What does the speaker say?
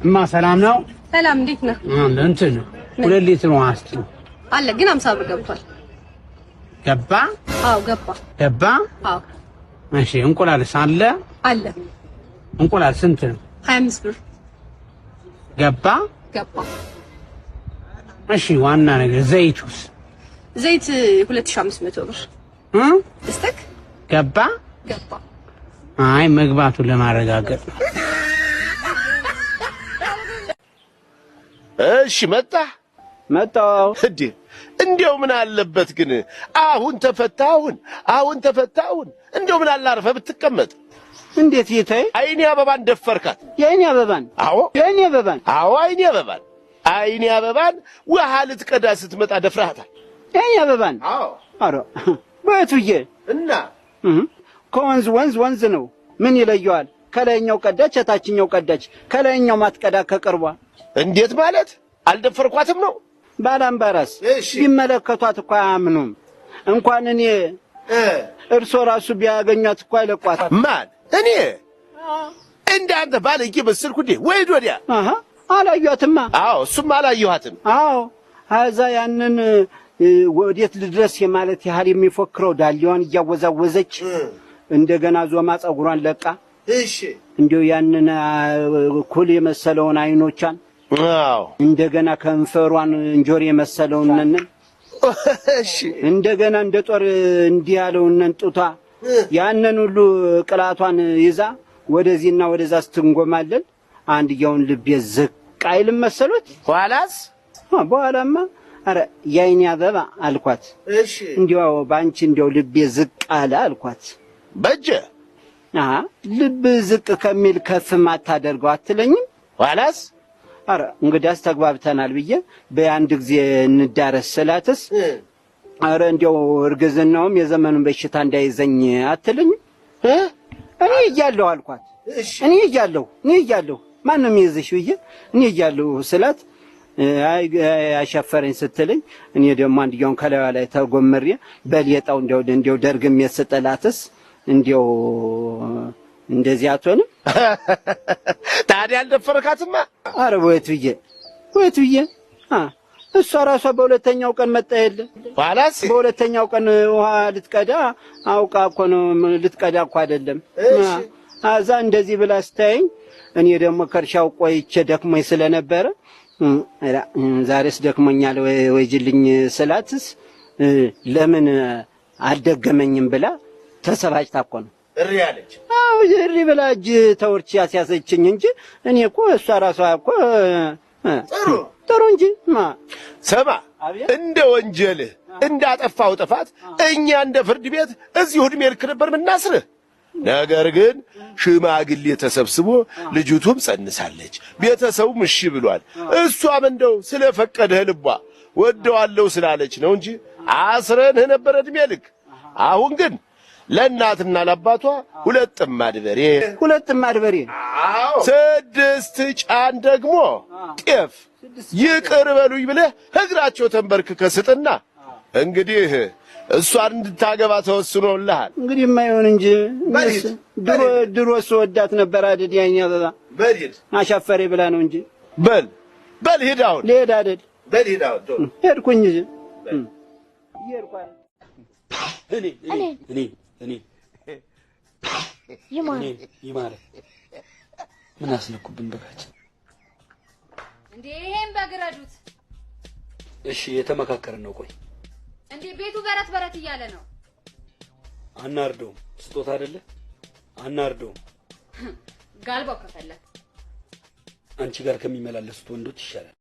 እማ ሰላም ነው? ሰላም እንዴት ነህ? እንትን 2 ሊትር ውሃ እስኪ አለ ግን 50 ብር ገብቷል። ገባ? አዎ ገባ። ገባ? አዎ። እሺ እንቁላልስ አለ? አለ። እንቁላል ስንት ነው? 25 ብር ገባ? ገባ። እሺ ዋና ነገር ዘይቱስ? ዘይት 2500 ብር እስከክ ገባ? ገባ። አይ መግባቱን ለማረጋገጥ ነው። እሺ መጣሁ እንዴ እንደው ምን አለበት ግን አሁን ተፈታሁን እንደው ምን አላረፈ ብትቀመጥ እንዴት ይታይ አይኔ አበባን ደፈርካት የኔ አበባን አዎ የኔ አበባን አዎ አይኔ አበባን ውሃ ልትቀዳ ስትመጣ ደፍራታል የኔ አበባን አዎ አረ በቱዬ እና ወንዝ ነው ምን ይለየዋል ከላይኛው ቀዳች ታችኛው ቀዳች ከላይኛው ማትቀዳ ከቅርቧ እንዴት ማለት አልደፈርኳትም ነው ባላምባራስ ቢመለከቷት እኮ አያምኑም እንኳን እኔ እርሶ ራሱ ቢያገኛት እኮ አይለቋት ማን እኔ እንዳንተ ባለቂ መስልኩ እንዴ ወይድ ወዲያ አላየኋትማ አዎ እሱም አላየኋትም አዎ አዛ ያንን ወዴት ልድረስ የማለት ያህል የሚፎክረው ዳሊዋን እያወዛወዘች እንደገና ዞማ ጸጉሯን ለቃ እሺ እንዴው ያንን ኩል የመሰለውን አይኖቿን አዎ እንደገና ከንፈሯን እንጆሪ የመሰለውን እሺ እንደገና እንደ ጦር እንዲህ ያለውን ጡቷ ያንን ሁሉ ቅላቷን ይዛ ወደዚህና ወደዛ ስትንጎማለል አንድያውን ልብ ዝቅ አይልም መሰሉት በኋላማ አረ ያይኔ አበባ አልኳት እሺ እንዲያው ባንቺ እንዲያው ልብ ዝቅ አለ አልኳት በጀ ልብ ዝቅ ከሚል ከፍ ማታደርገው አትለኝም አረ እንግዲያስ ተግባብተናል ብዬ በአንድ ጊዜ እንዳረስ ስላትስ አረ እንዲያው እርግዝናውም የዘመኑን በሽታ እንዳይዘኝ አትልኝም እኔ እያለሁ አልኳት እኔ እያለሁ ማንንም ይዘሽ ብዬ እኔ እያለሁ ስላት አሻፈረኝ ስትለኝ እኔ ደግሞ አንድያውን ከላዩ ላይ ተጎመሬ በሌጣው እንዲያው ደርግም የሰጠላትስ እንዲያው እንደዚህ አትሆንም ታዲያ አልደፈረካትማ አረ ወይትዬ እሷ ራሷ በሁለተኛው ቀን መጣ የለ በሁለተኛው ቀን ውሃ ልትቀዳ አውቃ እኮ ነው ልትቀዳ እኮ አይደለም አዛ እንደዚህ ብላ ስታየኝ እኔ ደግሞ ከርሻው ቆይቼ ደክሞኝ ስለነበረ ዛሬስ ደክሞኛል ወይጅልኝ ስላትስ ለምን አልደገመኝም ብላ ተሰባጭታ እኮ ነው እሪ አለች አው እሪ ብላ እጅ ተወርች ያስያዘችኝ እንጂ እኔ እኮ እሷ ራሷ እኮ ጥሩ እንጂ ሰማ እንደ ወንጀልህ እንዳጠፋው ጥፋት እኛ እንደ ፍርድ ቤት እዚሁ ዕድሜ ልክ ነበር ምናስርህ ነገር ግን ሽማግሌ ተሰብስቦ ልጅቱም ጸንሳለች ቤተሰቡም እሺ ብሏል እሷም እንደው ስለፈቀደህ ልቧ ወደዋለሁ ስላለች ነው እንጂ አስረንህ ነበር ዕድሜ ልክ አሁን ግን ለእናትና ለአባቷ 2 ጥማድ በሬ አዎ 6 ጫን ደግሞ ጤፍ ይቅር በሉኝ ብለህ እግራቸው ተንበርክከህ ስጥና እንግዲህ እሷን እንድታገባ ተወስኖልሃል እንግዲህ የማይሆን እንጂ ድሮ ወዳት ነበር አይደል ያኛ አበባ በልሂድ አሻፈሬ ብላ ነው እንጂ በል ሂድ አሁን ልሄድ አይደል በል ሂድ አሁን ሄድኩኝ እንጂ እኔ ይማረ ምን አስነኩብን በጋችን እንዴ ይሄን በግረዱት እሺ የተመካከረን ነው ቆይ እንዴ ቤቱ በረት እያለ ነው አናርደው ስጦታ አይደለ አናርደው ጋልባው ከፈለክ አንቺ ጋር ከሚመላለሱት ወንዶች ይሻላል